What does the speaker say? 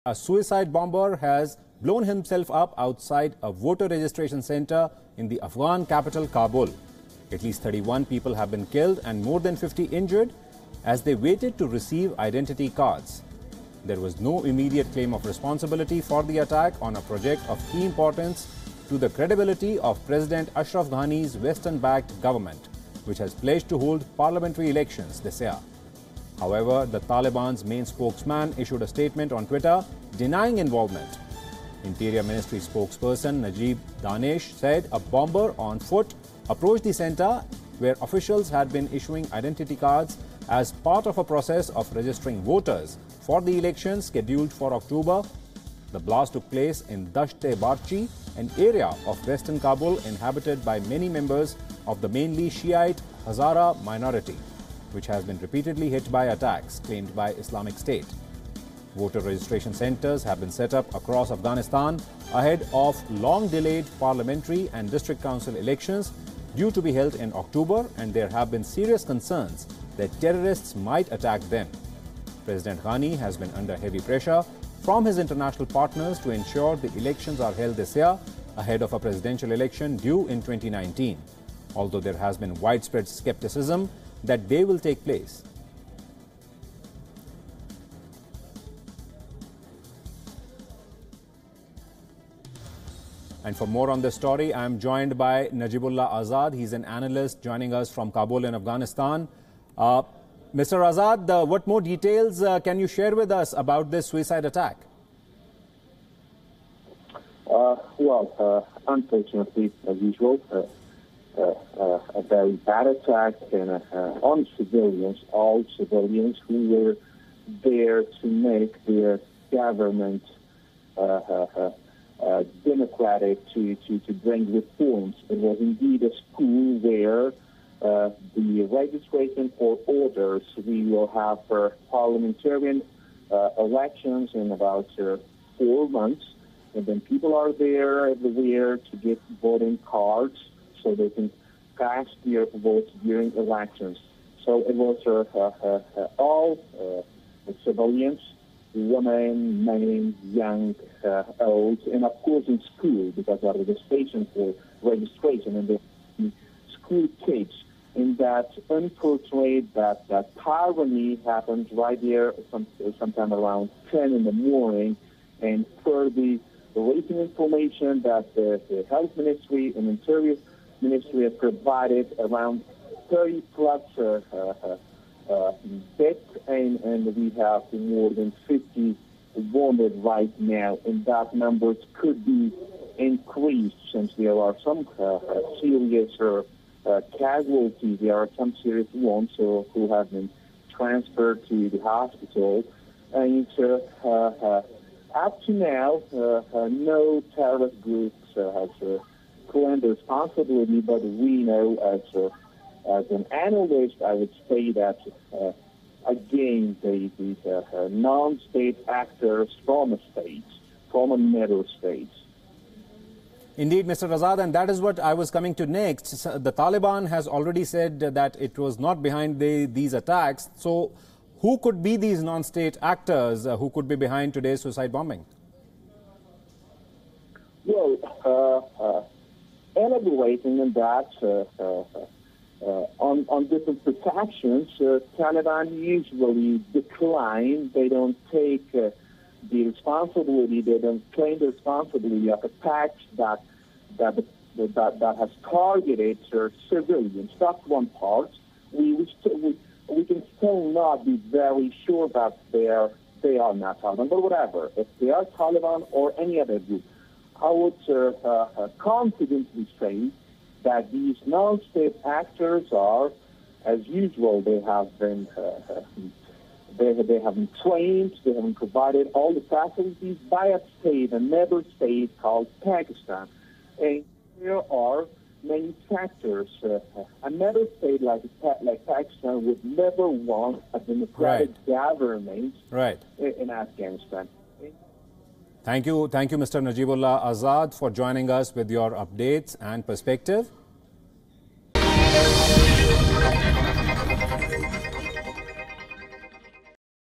A suicide bomber has blown himself up outside a voter registration center in the Afghan capital Kabul. At least 31 people have been killed and more than 50 injured as they waited to receive identity cards. There was no immediate claim of responsibility for the attack on a project of key importance to the credibility of President Ashraf Ghani's Western-backed government, which has pledged to hold parliamentary elections this year. However, the Taliban's main spokesman issued a statement on Twitter denying involvement. Interior Ministry spokesperson Najib Danish said a bomber on foot approached the center where officials had been issuing identity cards as part of a process of registering voters for the elections scheduled for October. The blast took place in Dasht-e-Barchi, an area of western Kabul inhabited by many members of the mainly Shiite Hazara minority, which has been repeatedly hit by attacks claimed by Islamic State. Voter registration centers have been set up across Afghanistan ahead of long-delayed parliamentary and district council elections due to be held in October, and there have been serious concerns that terrorists might attack them. President Ghani has been under heavy pressure from his international partners to ensure the elections are held this year ahead of a presidential election due in 2019, although there has been widespread skepticism that they will take place. And for more on this story, I am joined by Najibullah Azad. He's an analyst joining us from Kabul in Afghanistan. Mr. Azad, what more details can you share with us about this suicide attack? Unfortunately, as usual, a very bad attack on civilians, all civilians who were there to make their government democratic, to bring reforms. It was indeed a school where the registration for orders, we will have for parliamentarian elections in about 4 months, and then people are there everywhere to get voting cards so they can cast their votes during elections. So it was all civilians, women, men, young, old, and of course in school, because there was a station for registration, and the school kids. In that unfortunate, that tyranny happened right there sometime around 10 in the morning, and per the recent information that the Health Ministry and Interior Ministry have provided, around 30 plus deaths, and we have more than 50 wounded right now, and that numbers could be increased since there are some serious casualties. There are some serious ones who have been transferred to the hospital, and up to now, no terrorist groups has claimed responsibility, but we know as an analyst, I would say that again, these non-state actors from another state. Indeed, Mr. Azad, and that is what I was coming to next. The Taliban has already said that it was not behind these attacks. So who could be these non-state actors who could be behind today's suicide bombing? Well, elaborating on that, on different protections, Taliban usually decline. They don't take the responsibility. They don't claim the responsibility of attacks that has targeted civilians. That's one part. We can still not be very sure that they are not Taliban, but whatever. If they are Taliban or any other group, I would confidently say that these non-state actors are, as usual, they have been trained, they have been provided all the facilities by a state, another state called Pakistan. And there are many factors. Another state like Pakistan would never want a democratic government in Afghanistan. Thank you, Mr. Najibullah Azad, for joining us with your updates and perspective.